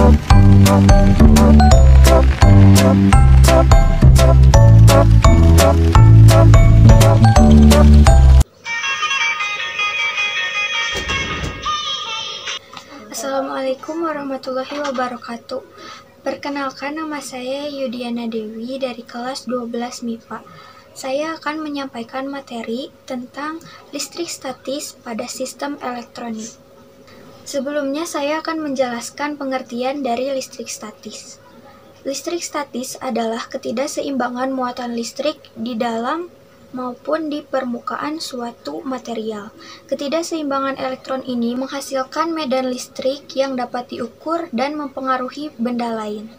Assalamualaikum warahmatullahi wabarakatuh. Perkenalkan, nama saya Yudiana Dewi dari kelas 12 MIPA. Saya akan menyampaikan materi tentang listrik statis pada sistem elektronik. Sebelumnya saya akan menjelaskan pengertian dari listrik statis. Listrik statis adalah ketidakseimbangan muatan listrik di dalam maupun di permukaan suatu material. Ketidakseimbangan elektron ini menghasilkan medan listrik yang dapat diukur dan mempengaruhi benda lain.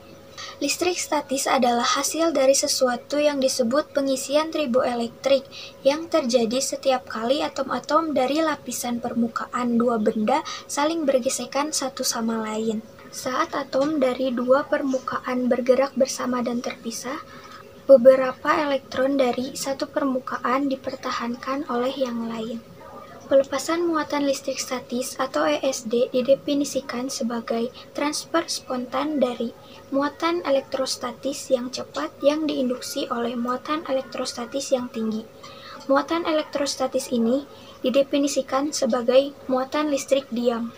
Listrik statis adalah hasil dari sesuatu yang disebut pengisian triboelektrik yang terjadi setiap kali atom-atom dari lapisan permukaan dua benda saling bergesekan satu sama lain. Saat atom dari dua permukaan bergerak bersama dan terpisah, beberapa elektron dari satu permukaan dipertahankan oleh yang lain. Pelepasan muatan listrik statis atau ESD didefinisikan sebagai transfer spontan dari muatan elektrostatis yang cepat yang diinduksi oleh muatan elektrostatis yang tinggi. Muatan elektrostatis ini didefinisikan sebagai muatan listrik diam.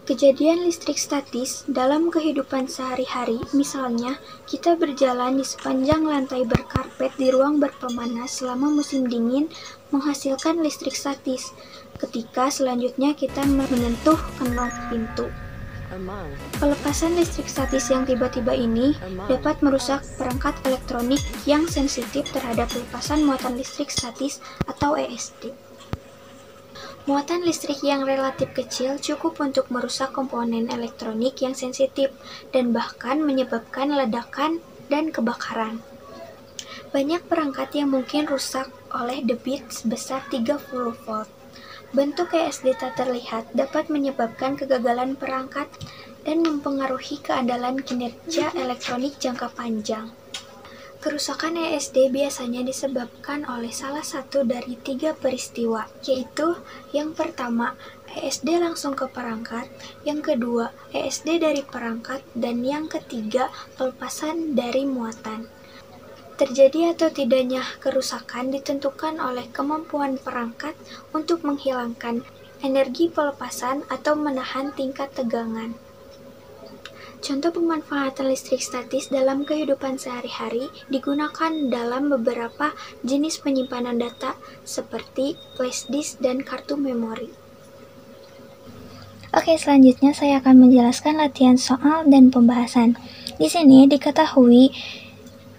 Kejadian listrik statis dalam kehidupan sehari-hari, misalnya kita berjalan di sepanjang lantai berkarpet di ruang berpemanas selama musim dingin, menghasilkan listrik statis. Ketika selanjutnya kita menyentuh knop pintu. Pelepasan listrik statis yang tiba-tiba ini dapat merusak perangkat elektronik yang sensitif terhadap pelepasan muatan listrik statis atau ESD. Muatan listrik yang relatif kecil cukup untuk merusak komponen elektronik yang sensitif dan bahkan menyebabkan ledakan dan kebakaran. Banyak perangkat yang mungkin rusak oleh debit sebesar 30 volt. Bentuk ESD tak terlihat dapat menyebabkan kegagalan perangkat dan mempengaruhi keandalan kinerja elektronik jangka panjang. Kerusakan ESD biasanya disebabkan oleh salah satu dari 3 peristiwa, yaitu yang pertama, ESD langsung ke perangkat, yang kedua, ESD dari perangkat, dan yang ketiga, pelepasan dari muatan. Terjadi atau tidaknya kerusakan ditentukan oleh kemampuan perangkat untuk menghilangkan energi pelepasan atau menahan tingkat tegangan. Contoh pemanfaatan listrik statis dalam kehidupan sehari-hari digunakan dalam beberapa jenis penyimpanan data seperti flash disk dan kartu memori. Oke, selanjutnya saya akan menjelaskan latihan soal dan pembahasan. Di sini diketahui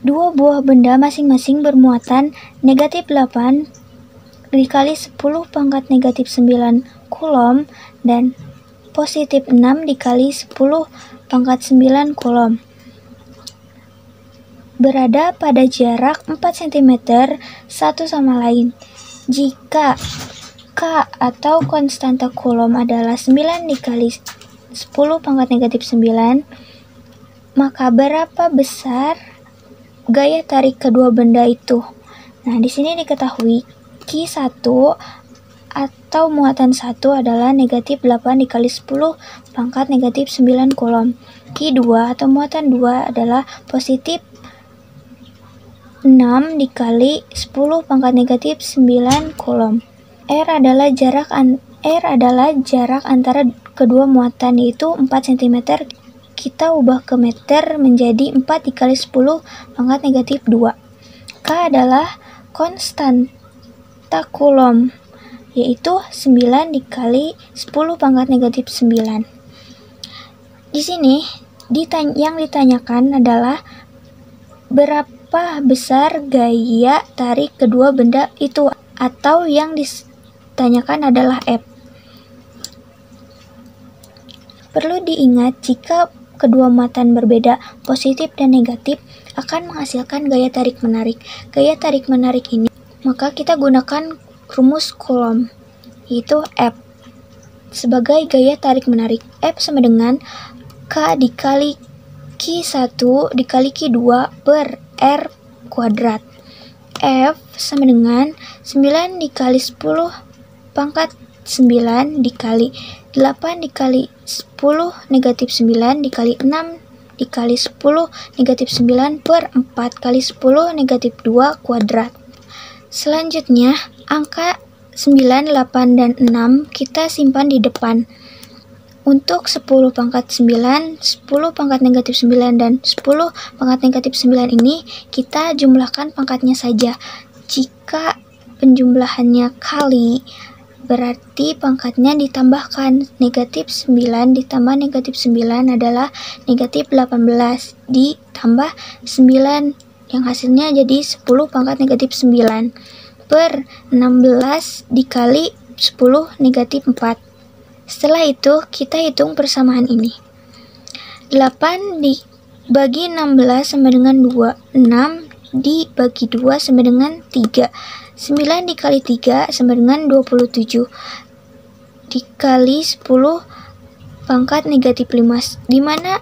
dua buah benda masing-masing bermuatan negatif 8 dikali 10 pangkat negatif 9 coulomb dan positif 6 dikali 10 pangkat 9 coulomb. Berada pada jarak 4 cm satu sama lain. Jika K atau konstanta coulomb adalah 9 dikali 10 pangkat negatif 9, maka berapa besar gaya tarik kedua benda itu? Nah, di sini diketahui Q1 atau muatan 1 adalah negatif 8 dikali 10 pangkat negatif 9 coulomb. Q2 atau muatan 2 adalah positif 6 dikali 10 pangkat negatif 9 coulomb. R adalah jarak antara kedua muatan, yaitu 4 cm. Kita ubah ke meter menjadi 4 dikali 10 pangkat negatif 2. K adalah konstanta coulomb, yaitu 9 dikali 10 pangkat negatif 9. Di sini yang ditanyakan adalah berapa besar gaya tarik kedua benda itu, atau yang ditanyakan adalah F. Perlu diingat, jika kedua muatan berbeda, positif dan negatif, akan menghasilkan gaya tarik-menarik. Gaya tarik-menarik ini, maka kita gunakan rumus Coulomb, yaitu F sebagai gaya tarik-menarik. F sama dengan K dikali Q1 dikali Q2 per R kuadrat. F sama dengan 9 dikali 10 pangkat 9 dikali 8 dikali 10 negatif 9 dikali 6 dikali 10 negatif 9 per 4 kali 10 negatif 2 kuadrat. Selanjutnya, angka 9, 8, dan 6 kita simpan di depan. Untuk 10 pangkat 9, 10 pangkat negatif 9, dan 10 pangkat negatif 9 ini kita jumlahkan pangkatnya saja. Jika penjumlahannya kali, berarti pangkatnya ditambahkan. Negatif 9 ditambah negatif 9 adalah negatif 18 ditambah 9 yang hasilnya jadi 10 pangkat negatif 9 per 16 dikali 10 negatif 4. Setelah itu kita hitung persamaan ini. 8 dibagi 16 sama dengan 2, 6 dibagi 2 sama dengan 3, 9 dikali 3 sama dengan 27 dikali 10 pangkat negatif 5, di mana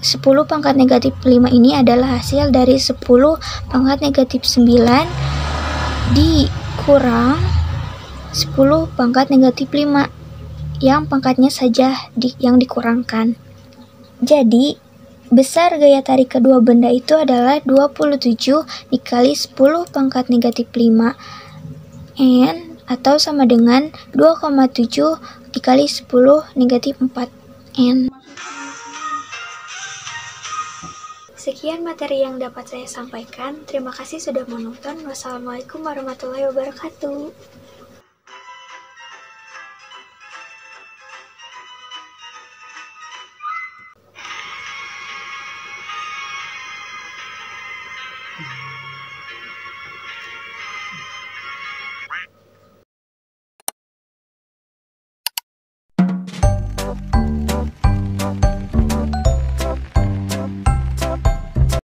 10 pangkat negatif 5 ini adalah hasil dari 10 pangkat negatif 9 dikurang 10 pangkat negatif 5 yang pangkatnya saja yang dikurangkan. Jadi besar gaya tarik kedua benda itu adalah 27 dikali 10 pangkat negatif 5 N, atau sama dengan 2,7 dikali 10 negatif 4 N. Sekian materi yang dapat saya sampaikan. Terima kasih sudah menonton. Wassalamualaikum warahmatullahi wabarakatuh.